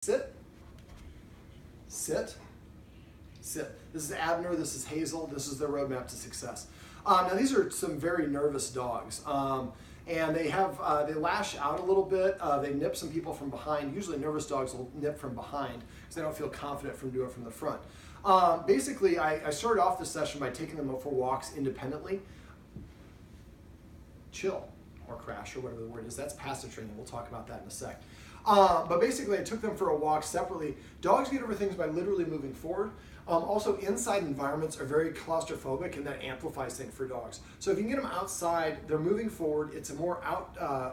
Sit, sit, sit. This is Abner, this is Hazel, this is their roadmap to success. Now these are some very nervous dogs. And they lash out a little bit. They nip some people from behind. Usually nervous dogs will nip from behind because they don't feel confident from doing it from the front. Basically, I started off this session by taking them for walks independently. Chill or crash or whatever the word is. That's passive training. We'll talk about that in a sec. But basically, I took them for a walk separately. Dogs get over things by literally moving forward. Also, inside environments are very claustrophobic, and that amplifies things for dogs. So if you can get them outside, they're moving forward. It's a more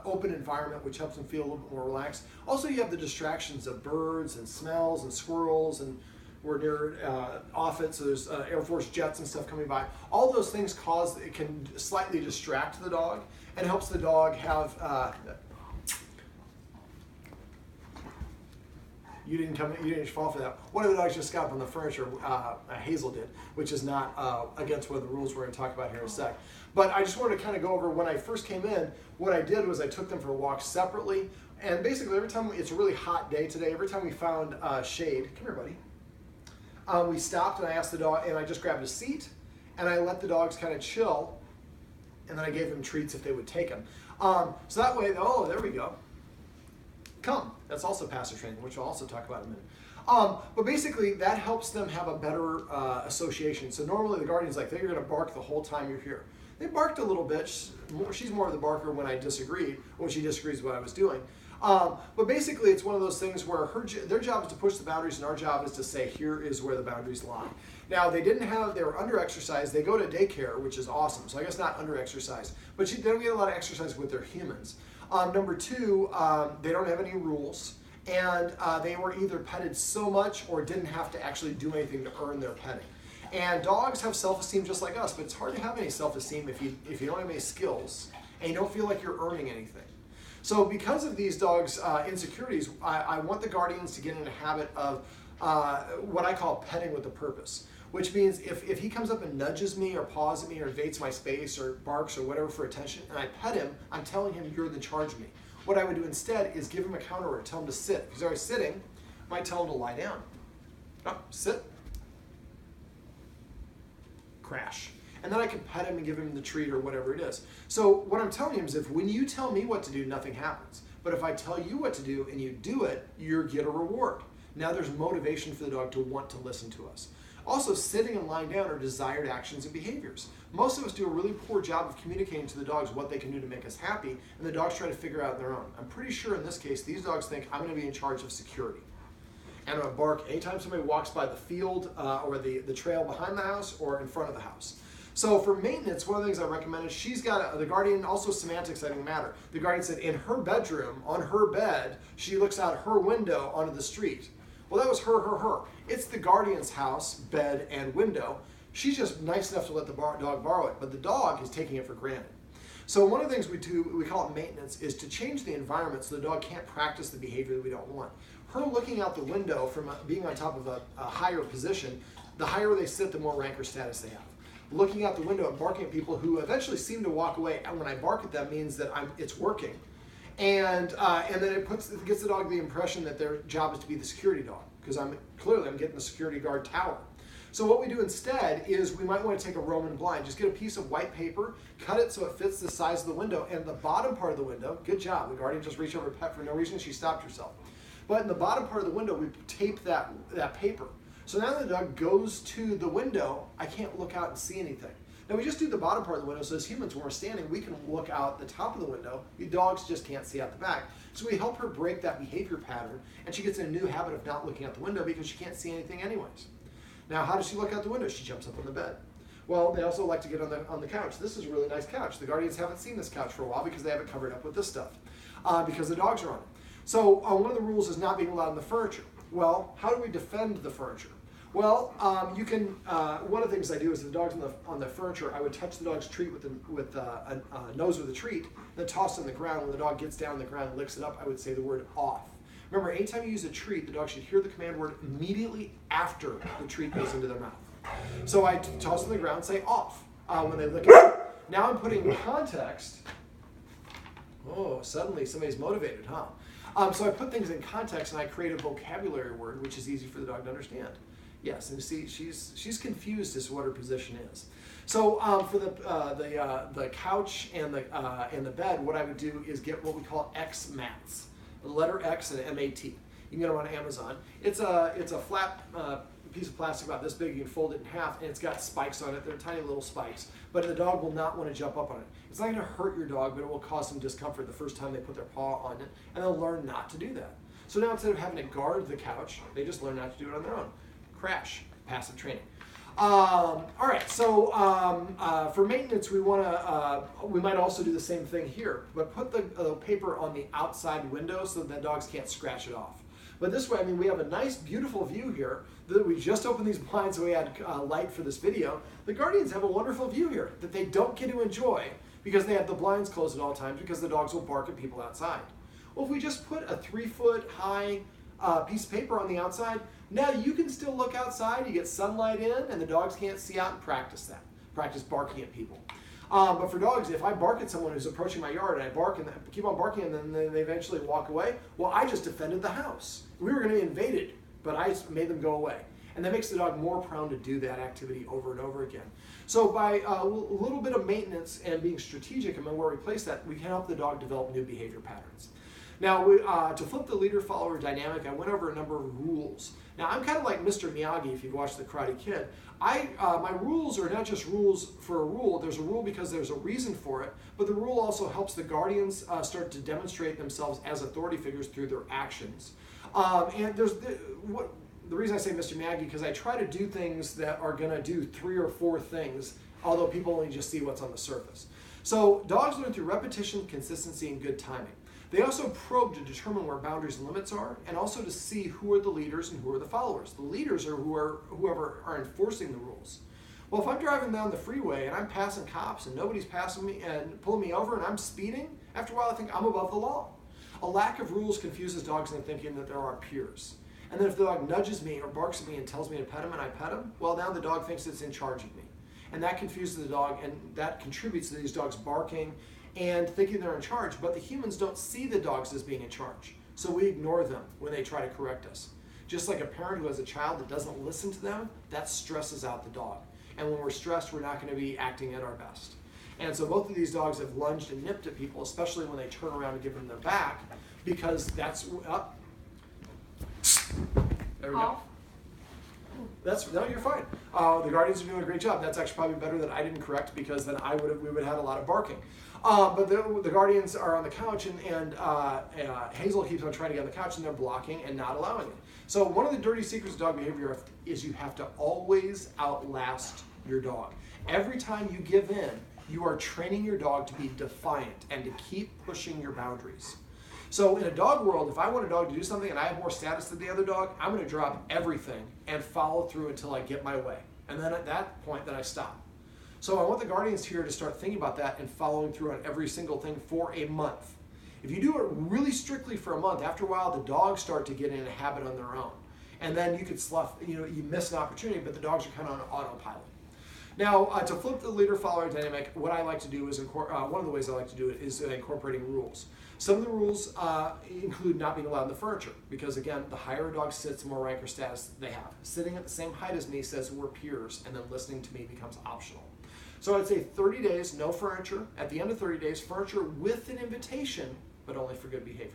open environment, which helps them feel a little bit more relaxed. Also, you have the distractions of birds and smells and squirrels, and we're near Offutt, so there's Air Force jets and stuff coming by. All those things it can slightly distract the dog, and helps the dog have. You didn't fall for that. One of the dogs just got up on the furniture, Hazel did, which is not against one of the rules we're going to talk about here in a sec. But I just wanted to kind of go over, when I first came in, what I did was I took them for a walk separately. And basically every time, it's a really hot day today, every time we found shade, come here buddy, we stopped and I asked the dog, and I just grabbed a seat and I let the dogs kind of chill, and then I gave them treats if they would take them. So that way, oh, there we go. Come. That's also passive training, which we'll also talk about in a minute. But basically, that helps them have a better association. So normally the guardian's like, they're going to bark the whole time you're here. They barked a little bit. She's more of the barker when she disagrees with what I was doing. But basically, it's one of those things where their job is to push the boundaries, and our job is to say, here is where the boundaries lie. Now, they were under-exercised. They go to daycare, which is awesome. So I guess not under-exercised. But they don't get a lot of exercise with their humans. Number two, they don't have any rules, and they were either petted so much or didn't have to actually do anything to earn their petting. And dogs have self-esteem just like us, but it's hard to have any self-esteem if you don't have any skills and you don't feel like you're earning anything. So because of these dogs' insecurities, I want the guardians to get in a habit of what I call petting with a purpose. Which means if he comes up and nudges me or paws at me or invades my space or barks or whatever for attention, and I pet him, I'm telling him you're in charge of me. What I would do instead is give him a counter word, tell him to sit. If he's already sitting, I might tell him to lie down. Oh, sit. Crash. And then I can pet him and give him the treat or whatever it is. So what I'm telling him is, if when you tell me what to do, nothing happens. But if I tell you what to do and you do it, you get a reward. Now there's motivation for the dog to want to listen to us. Also, sitting and lying down are desired actions and behaviors. Most of us do a really poor job of communicating to the dogs what they can do to make us happy, and the dogs try to figure out on their own. I'm pretty sure in this case, these dogs think I'm going to be in charge of security. And I'm going to bark anytime somebody walks by the field or the trail behind the house or in front of the house. So for maintenance, one of the things I recommended, she's got the guardian, also semantics doesn't matter. The guardian said in her bedroom, on her bed, she looks out her window onto the street. Well, that was her. It's the guardian's house, bed, and window. She's just nice enough to let the dog borrow it, but the dog is taking it for granted. So one of the things we do, we call it maintenance, is to change the environment so the dog can't practice the behavior that we don't want. Her looking out the window from being on top of a higher position, the higher they sit, the more rank or status they have. Looking out the window and barking at people who eventually seem to walk away, and when I bark at them means that it's working. And then it gets the dog the impression that their job is to be the security dog, because I'm getting the security guard tower. So what we do instead is we might want to take a Roman blind, just get a piece of white paper, cut it so it fits the size of the window, and the bottom part of the window, good job, the guardian just reached over a pet for no reason, she stopped herself. But in the bottom part of the window, we tape that paper. So now the dog goes to the window, I can't look out and see anything. Now we just do the bottom part of the window, so as humans, when we're standing, we can look out the top of the window. The dogs just can't see out the back. So we help her break that behavior pattern, and she gets in a new habit of not looking out the window because she can't see anything anyways. Now, how does she look out the window? She jumps up on the bed. Well, they also like to get on the couch. This is a really nice couch. The guardians haven't seen this couch for a while because they have it covered up with this stuff, because the dogs are on it. So one of the rules is not being allowed on the furniture. Well, how do we defend the furniture? Well, you can. One of the things I do is the dogs on the furniture, I would touch the dog's treat with a nose with a treat, then toss it on the ground. When the dog gets down on the ground and licks it up, I would say the word off. Remember, anytime you use a treat, the dog should hear the command word immediately after the treat goes into their mouth. So I toss it on the ground and say off when they lick it. Now I'm putting context. Oh, suddenly somebody's motivated, huh? So I put things in context and I create a vocabulary word which is easy for the dog to understand. Yes, and see, she's confused as to what her position is. So for the couch and the bed, what I would do is get what we call X mats, the letter X and M-A-T. You can get them on Amazon. It's a flat piece of plastic about this big. You can fold it in half, and it's got spikes on it. They're tiny little spikes, but the dog will not want to jump up on it. It's not going to hurt your dog, but it will cause some discomfort the first time they put their paw on it, and they'll learn not to do that. So now instead of having to guard the couch, they just learn not to do it on their own. Crash, passive training. All right, so for maintenance, we might also do the same thing here, but put the paper on the outside window so that dogs can't scratch it off. But this way, I mean, we have a nice, beautiful view here. We just opened these blinds so we had light for this video. The Guardians have a wonderful view here that they don't get to enjoy because they have the blinds closed at all times because the dogs will bark at people outside. Well, if we just put a 3-foot high piece of paper on the outside, now you can still look outside, you get sunlight in, and the dogs can't see out and practice barking at people. But for dogs, if I bark at someone who's approaching my yard and I bark and keep on barking and then they eventually walk away, well, I just defended the house. We were going to be invaded, but I just made them go away. And that makes the dog more prone to do that activity over and over again. So by a little bit of maintenance and being strategic and where we place that, we can help the dog develop new behavior patterns. Now, to flip the leader-follower dynamic, I went over a number of rules. Now, I'm kind of like Mr. Miyagi, if you've watched The Karate Kid. My rules are not just rules for a rule. There's a rule because there's a reason for it, but the rule also helps the Guardians start to demonstrate themselves as authority figures through their actions. And there's the reason I say Mr. Miyagi, because I try to do things that are going to do 3 or 4 things, although people only just see what's on the surface. So dogs learn through repetition, consistency, and good timing. They also probe to determine where boundaries and limits are, and also to see who are the leaders and who are the followers. The leaders are whoever are enforcing the rules. Well, if I'm driving down the freeway and I'm passing cops and nobody's passing me and pulling me over and I'm speeding, after a while I think I'm above the law. A lack of rules confuses dogs into thinking that they're our peers. And then if the dog nudges me or barks at me and tells me to pet him and I pet him, well, now the dog thinks it's in charge of me. And that confuses the dog, and that contributes to these dogs barking and thinking they're in charge, but the humans don't see the dogs as being in charge. So we ignore them when they try to correct us. Just like a parent who has a child that doesn't listen to them, that stresses out the dog. And when we're stressed, we're not going to be acting at our best. And so both of these dogs have lunged and nipped at people, especially when they turn around and give them their back, because that's up. There we go. No, you're fine. The Guardians are doing a great job. That's actually probably better that I didn't correct, because then we would have had a lot of barking. But the Guardians are on the couch, and Hazel keeps on trying to get on the couch, and they're blocking and not allowing it. So one of the dirty secrets of dog behavior is you have to always outlast your dog. Every time you give in, you are training your dog to be defiant and to keep pushing your boundaries. So in a dog world, if I want a dog to do something and I have more status than the other dog, I'm going to drop everything and follow through until I get my way. And then at that point, then I stop. So I want the Guardians here to start thinking about that and following through on every single thing for a month. If you do it really strictly for a month, after a while, the dogs start to get in a habit on their own. And then you could you miss an opportunity, but the dogs are kind of on autopilot. Now, to flip the leader-follower dynamic, what I like to do is, one of the ways I like to do it is incorporating rules. Some of the rules include not being allowed in the furniture, because again, the higher a dog sits, the more rank or status they have. Sitting at the same height as me says we're peers, and then listening to me becomes optional. So I'd say 30 days, no furniture. At the end of 30 days, furniture with an invitation, but only for good behavior.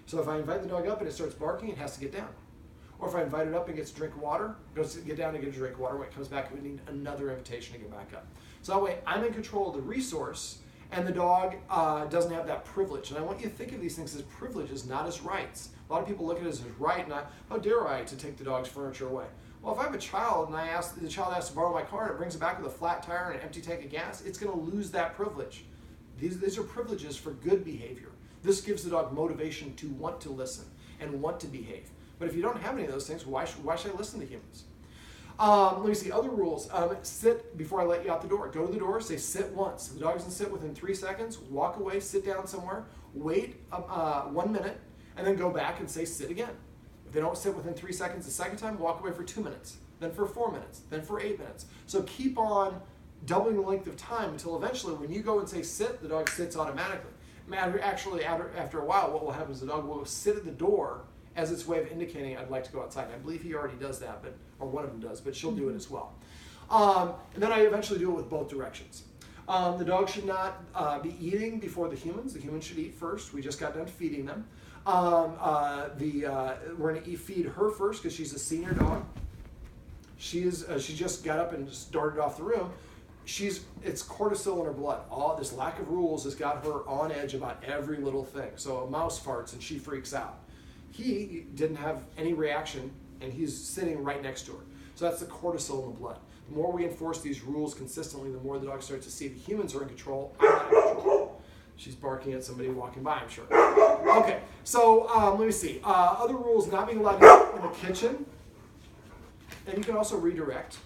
So if I invite the dog up and it starts barking, it has to get down. Or if I invite it up and gets to drink water, goes to get down and get a drink water. When it comes back, we need another invitation to get back up. So that way, I'm in control of the resource, and the dog doesn't have that privilege. And I want you to think of these things as privileges, not as rights. A lot of people look at it as right, and how dare I to take the dog's furniture away? Well, if I have a child and the child asks to borrow my car and it brings it back with a flat tire and an empty tank of gas, it's going to lose that privilege. These are privileges for good behavior. This gives the dog motivation to want to listen and want to behave. But if you don't have any of those things, why should I listen to humans? Let me see, other rules. Sit before I let you out the door. Go to the door, say sit once. If the dog doesn't sit within 3 seconds, walk away, sit down somewhere, wait 1 minute, and then go back and say sit again. If they don't sit within 3 seconds the second time, walk away for 2 minutes, then for 4 minutes, then for 8 minutes. So keep on doubling the length of time until eventually when you go and say sit, the dog sits automatically. After a while, what will happen is the dog will sit at the door as its way of indicating I'd like to go outside. I believe he already does that, or one of them does, but she'll do it as well. And then I eventually do it with both directions. The dog should not be eating before the humans. The humans should eat first. We just got done feeding them. We're going to feed her first because she's a senior dog. She just got up and just darted off the room. It's cortisol in her blood. All this lack of rules has got her on edge about every little thing. So a mouse farts and she freaks out. He didn't have any reaction, and he's sitting right next to her. So that's the cortisol in the blood. The more we enforce these rules consistently, the more the dog starts to see the humans are in control. I'm not in control. She's barking at somebody walking by, I'm sure. Okay, so let me see. Other rules: not being allowed to eat in the kitchen. And you can also redirect.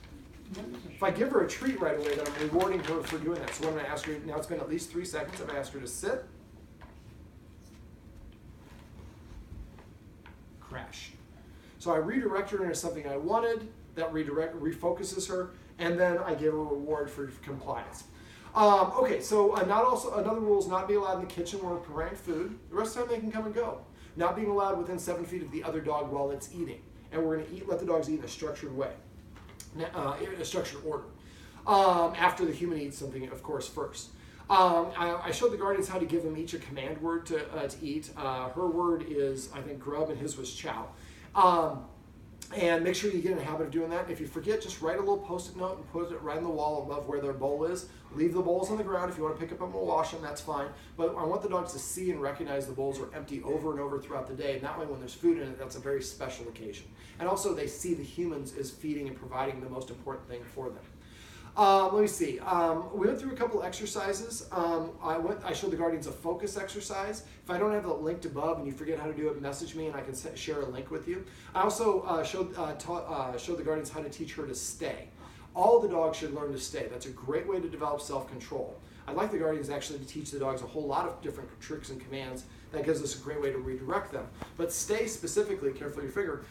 If I give her a treat right away, then I'm rewarding her for doing that. So what I'm going to ask her, now it's been at least 3 seconds. I'm going to ask her to sit. Crash. So I redirect her into something I wanted. That refocuses her. And then I give her a reward for compliance. Okay, so another rule is not be allowed in the kitchen when we're preparing food. The rest of the time they can come and go. Not being allowed within 7 feet of the other dog while it's eating. And we're going to let the dogs eat in a structured way, in a structured order. After the human eats something, of course, first. I showed the guardians how to give them each a command word to eat. Her word is, I think, grub, and his was chow. And make sure you get in the habit of doing that. If you forget, just write a little Post-it note and put it right on the wall above where their bowl is. Leave the bowls on the ground. If you want to pick up them and wash them, that's fine. But I want the dogs to see and recognize the bowls are empty over and over throughout the day. And that way, when there's food in it, that's a very special occasion. And also, they see the humans as feeding and providing the most important thing for them. Let me see. We went through a couple exercises. I showed the guardians a focus exercise. If I don't have it linked above and you forget how to do it, message me and I can share a link with you. I also showed the guardians how to teach her to stay. All the dogs should learn to stay. That's a great way to develop self-control. I'd like the guardians actually to teach the dogs a whole lot of different tricks and commands. That gives us a great way to redirect them. But stay specifically, careful your finger,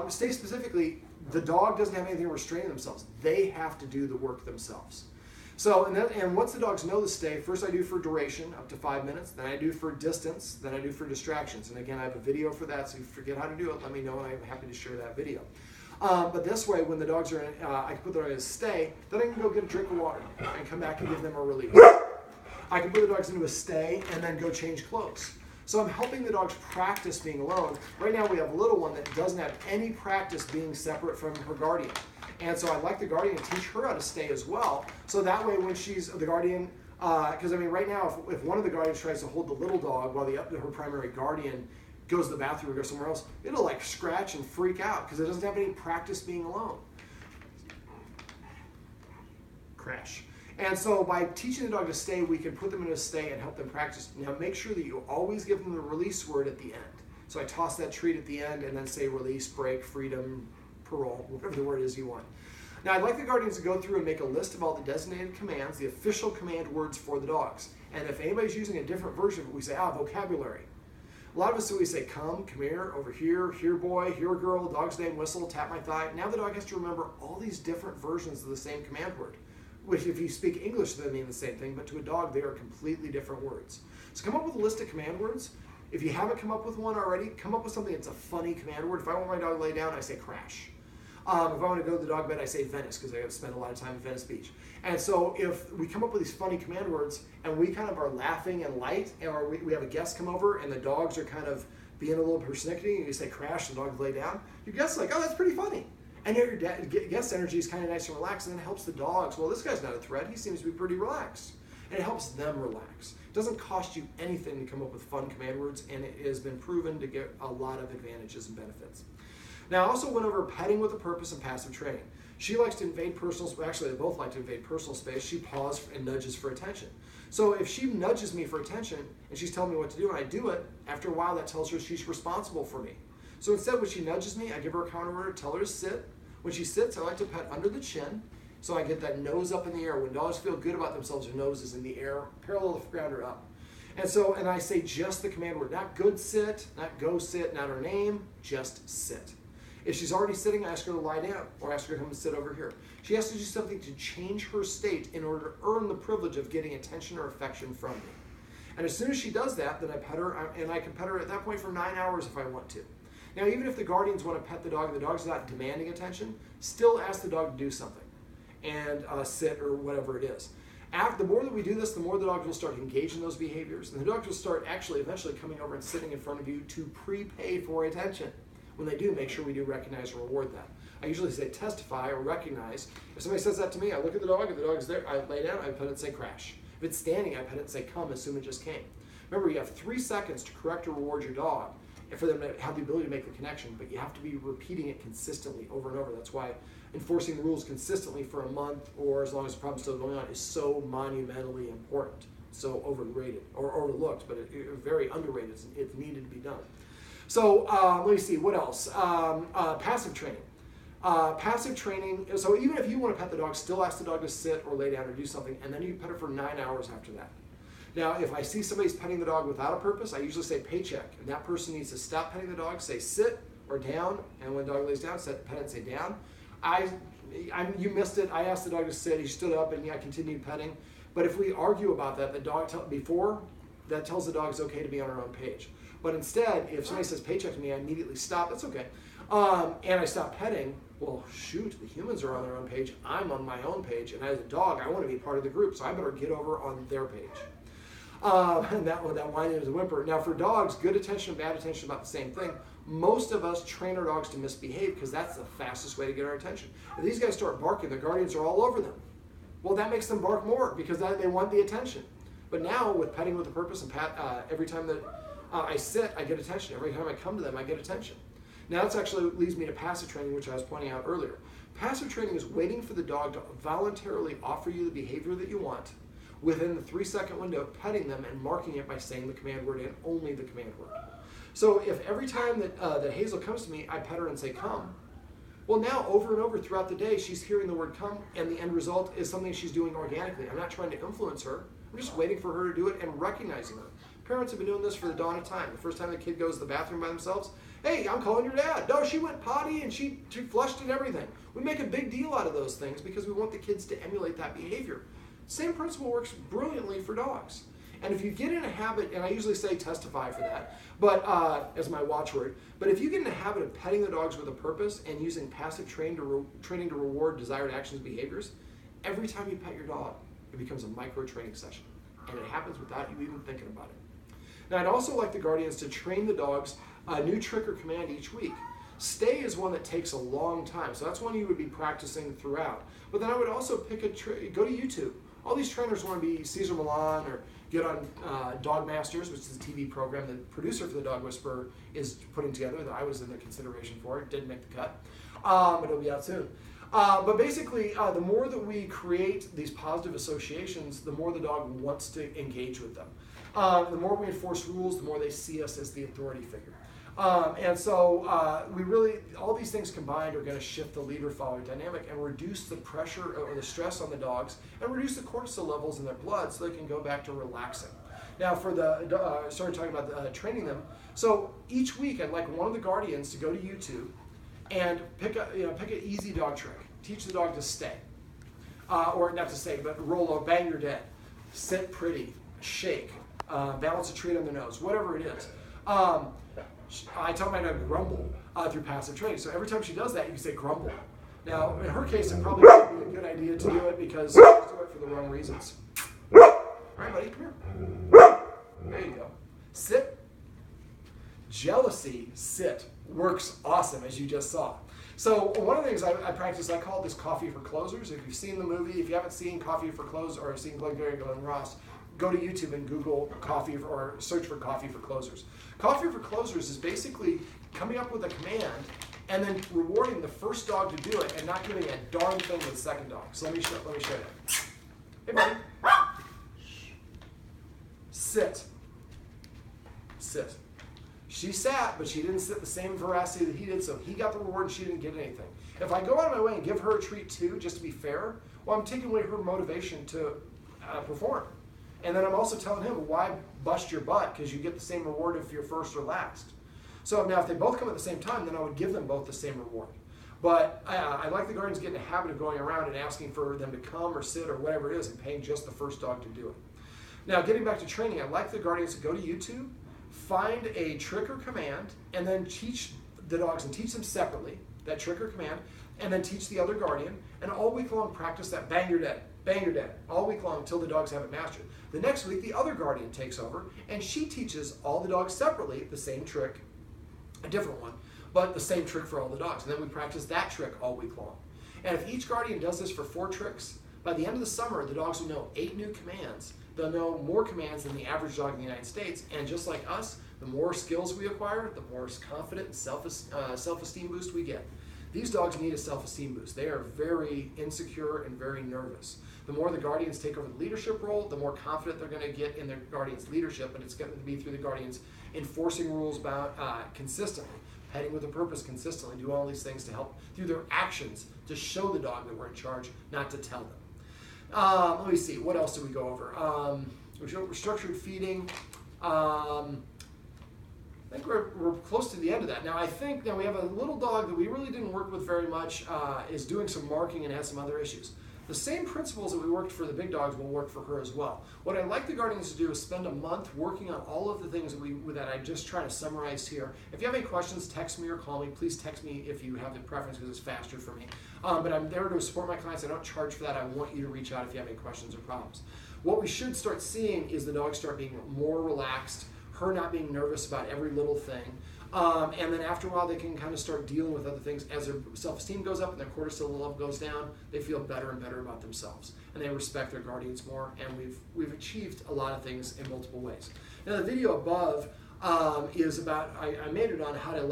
stay specifically, the dog doesn't have anything to restrain themselves. They have to do the work themselves. So, and once the dogs know to stay, first I do for duration, up to 5 minutes, then I do for distance, then I do for distractions. And again, I have a video for that, so if you forget how to do it, let me know and I'm happy to share that video. But this way, when the dogs are in, I can put them in a stay, then I can go get a drink of water and come back and give them a release. I can put the dogs into a stay and then go change clothes. So I'm helping the dogs practice being alone. Right now we have a little one that doesn't have any practice being separate from her guardian. And so I'd like the guardian to teach her how to stay as well. So that way when she's the guardian, because I mean right now if one of the guardians tries to hold the little dog while her primary guardian goes to the bathroom or goes somewhere else, it'll like scratch and freak out because it doesn't have any practice being alone. Crash. And so by teaching the dog to stay, we can put them in a stay and help them practice. Now make sure that you always give them the release word at the end. So I toss that treat at the end and then say release, break, freedom, parole, whatever the word is you want. Now I'd like the guardians to go through and make a list of all the designated commands, the official command words for the dogs. And if anybody's using a different version of it, we say, vocabulary. A lot of us, we say, come here, over here boy, here girl, dog's name, whistle, tap my thigh. Now the dog has to remember all these different versions of the same command word. Which if you speak English, they mean the same thing, but to a dog, they are completely different words. So come up with a list of command words. If you haven't come up with one already, come up with something that's a funny command word. If I want my dog to lay down, I say crash. If I want to go to the dog bed, I say Venice, because I have spent a lot of time in Venice Beach. And so if we come up with these funny command words, and we kind of are laughing and light, or we have a guest come over, and the dogs are kind of being a little persnickety, and you say crash, and the dog lay down, your guest's like, oh, that's pretty funny. And your guest energy is kind of nice and relaxed, and then it helps the dogs. Well, this guy's not a threat. He seems to be pretty relaxed. And it helps them relax. It doesn't cost you anything to come up with fun command words, and it has been proven to get a lot of advantages and benefits. Now, I also went over petting with a purpose and passive training. She likes to invade personal space. Actually, they both like to invade personal space. She paws and nudges for attention. So if she nudges me for attention, and she's telling me what to do, and I do it, after a while that tells her she's responsible for me. So instead, when she nudges me, I give her a counter order, tell her to sit. When she sits, I like to pet under the chin, so I get that nose up in the air. When dogs feel good about themselves, their nose is in the air, parallel to the ground or up. And I say just the command word, not good sit, not go sit, not her name, just sit. If she's already sitting, I ask her to lie down, or ask her to come and sit over here. She has to do something to change her state in order to earn the privilege of getting attention or affection from me. And as soon as she does that, then I pet her, and I can pet her at that point for 9 hours if I want to. Now, even if the guardians want to pet the dog and the dog's not demanding attention, still ask the dog to do something and sit or whatever it is. The more that we do this, the more the dog will start engaging those behaviors, and the dog will start actually eventually coming over and sitting in front of you to prepay for attention. When they do, make sure we do recognize and reward that. I usually say testify or recognize. If somebody says that to me, I look at the dog. If the dog is there, I lay down, I pet it and say crash. If it's standing, I pet it and say come, assume it just came. Remember, you have 3 seconds to correct or reward your dog and for them to have the ability to make the connection, but you have to be repeating it consistently over and over. That's why enforcing the rules consistently for a month or as long as the problem's still going on is so monumentally important. So overrated or overlooked, but very underrated. It's needed to be done. So let me see, what else? Passive training. Passive training, so even if you want to pet the dog, still ask the dog to sit or lay down or do something, and then you pet it for 9 hours after that. Now, if I see somebody's petting the dog without a purpose, I usually say paycheck, and that person needs to stop petting the dog, say sit or down, and when the dog lays down, pet it and say down. You missed it. I asked the dog to sit. He stood up, and I continued petting. But if we argue about that, the dog that tells the dog it's okay to be on our own page. But instead, if somebody says paycheck to me, I immediately stop. That's okay. And I stop petting. Well, shoot, the humans are on their own page. I'm on my own page. And as a dog, I want to be part of the group. So I better get over on their page. And that whining is a whimper. Now, for dogs, good attention and bad attention about the same thing. Most of us train our dogs to misbehave because that's the fastest way to get our attention. If these guys start barking, the guardians are all over them. Well, that makes them bark more because they want the attention. But now, with petting with a purpose and every time that I sit, I get attention. Every time I come to them, I get attention. Now, that actually leads me to passive training, which I was pointing out earlier. Passive training is waiting for the dog to voluntarily offer you the behavior that you want within the 3-second window, petting them and marking it by saying the command word and only the command word. So if every time that Hazel comes to me, I pet her and say come, well, now over and over throughout the day, she's hearing the word come, and the end result is something she's doing organically. I'm not trying to influence her. I'm just waiting for her to do it and recognizing her. Parents have been doing this for the dawn of time. The first time the kid goes to the bathroom by themselves, hey, I'm calling your dad. No, she went potty and she flushed and everything. We make a big deal out of those things because we want the kids to emulate that behavior. Same principle works brilliantly for dogs. And if you get in a habit, and I usually say testify for that, but as my watchword, but if you get in a habit of petting the dogs with a purpose and using passive training to reward desired actions and behaviors, every time you pet your dog, it becomes a micro-training session. And it happens without you even thinking about it. Now, I'd also like the guardians to train the dogs a new trick or command each week. Stay is one that takes a long time, so that's one you would be practicing throughout. But then I would also pick go to YouTube. All these trainers want to be Cesar Millan or get on Dog Masters, which is a TV program the producer for the Dog Whisperer is putting together that I was in the consideration for. It didn't make the cut, but it'll be out soon. But basically, the more that we create these positive associations, the more the dog wants to engage with them. The more we enforce rules, the more they see us as the authority figure. And so we really, all these things combined are going to shift the leader-follower dynamic and reduce the pressure or the stress on the dogs and reduce the cortisol levels in their blood so they can go back to relaxing. Now for started talking about training them. So each week I'd like one of the guardians to go to YouTube and pick an easy dog trick. Teach the dog to stay. Or not to stay, but roll over, bang your dead, sit pretty, shake, balance a treat on the nose, whatever it is. I tell my dog grumble through passive training. So every time she does that, you can say grumble. Now, in her case, it probably wouldn't be a good idea to do it because she's doing it for the wrong reasons. All right, buddy, come here. There you go. Sit. Jealousy, sit. Works awesome, as you just saw. So one of the things I practice, I call this coffee for closers. If you've seen the movie, if you haven't seen Coffee for Closers or seen Glengarry Glen Ross, go to YouTube and Google coffee or search for coffee for closers. Coffee for closers is basically coming up with a command and then rewarding the first dog to do it and not giving a darn thing to the second dog. So let me show you. Hey, buddy. Sit. Sit. She sat, but she didn't sit the same veracity that he did, so he got the reward and she didn't get anything. If I go out of my way and give her a treat too, just to be fair, well, I'm taking away her motivation to perform. And then I'm also telling him, why bust your butt? Because you get the same reward if you're first or last. So now if they both come at the same time, then I would give them both the same reward. But I like the guardians getting a habit of going around and asking for them to come or sit or whatever it is and paying just the first dog to do it. Now, getting back to training, I'd like the guardians to go to YouTube, find a trick or command, and then teach the dogs and teach them separately, that trick or command, and then teach the other guardian, and all week long practice that bang, you're dead, all week long until the dogs have it mastered. The next week, the other guardian takes over, and she teaches all the dogs separately the same trick, a different one, but the same trick for all the dogs. And then we practice that trick all week long. And if each guardian does this for 4 tricks, by the end of the summer, the dogs will know 8 new commands. They'll know more commands than the average dog in the United States. And just like us, the more skills we acquire, the more confident and self-esteem boost we get. These dogs need a self-esteem boost. They are very insecure and very nervous. The more the guardians take over the leadership role, the more confident they're going to get in their guardian's leadership, and it's going to be through the guardians enforcing rules about consistently, heading with a purpose consistently, do all these things to help through their actions to show the dog that we're in charge, not to tell them. Let me see, what else did we go over? Structured feeding. I think we're close to the end of that. Now I think we have a little dog that we really didn't work with very much, is doing some marking and has some other issues. The same principles that we worked for the big dogs will work for her as well. What I'd like the guardians to do is spend a month working on all of the things that I just try to summarize here. If you have any questions, text me or call me. Please text me if you have the preference because it's faster for me. But I'm there to support my clients. I don't charge for that. I want you to reach out if you have any questions or problems. What we should start seeing is the dogs start being more relaxed, her not being nervous about every little thing. And then after a while, they can kind of start dealing with other things. As their self-esteem goes up and their cortisol level goes down, they feel better and better about themselves. And they respect their guardians more. And we've achieved a lot of things in multiple ways. Now, the video above is about, I made it on how to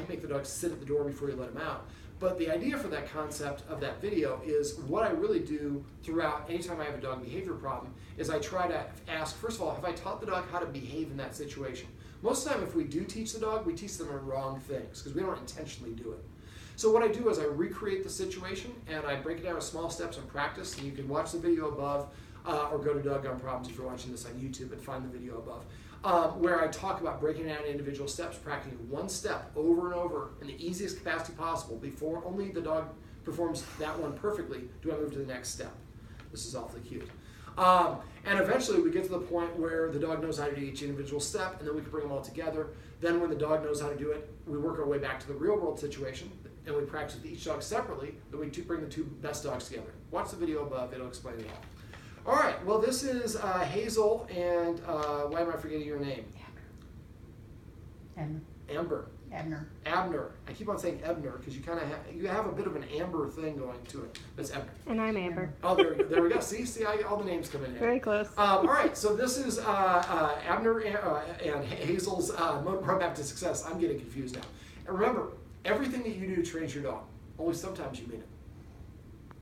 make the dog sit at the door before you let them out. But the idea for that concept of that video is what I really do throughout, anytime I have a dog behavior problem, is I try to ask, first of all, have I taught the dog how to behave in that situation? Most of the time, if we do teach the dog, we teach them the wrong things because we don't intentionally do it. So what I do is I recreate the situation and I break it down with small steps in practice. And you can watch the video above or go to Doug on Problems if you're watching this on YouTube and find the video above, where I talk about breaking down individual steps, practicing one step over and over in the easiest capacity possible before only the dog performs that one perfectly do I move to the next step. This is awfully cute. And eventually we get to the point where the dog knows how to do each individual step, and then we can bring them all together. Then when the dog knows how to do it, we work our way back to the real world situation, and we practice with each dog separately, then we bring the 2 best dogs together. Watch the video above, it'll explain it all. All right, well this is Hazel, and why am I forgetting your name? Amber. Abner. I keep on saying Abner because you have a bit of an Amber thing going to it. That's Abner. And I'm Amber. Oh, there we go. See, all the names come in here. Very close. All right, so this is Abner and Hazel's roadmap to success. I'm getting confused now. And remember, everything that you do trains your dog. Only sometimes you mean it.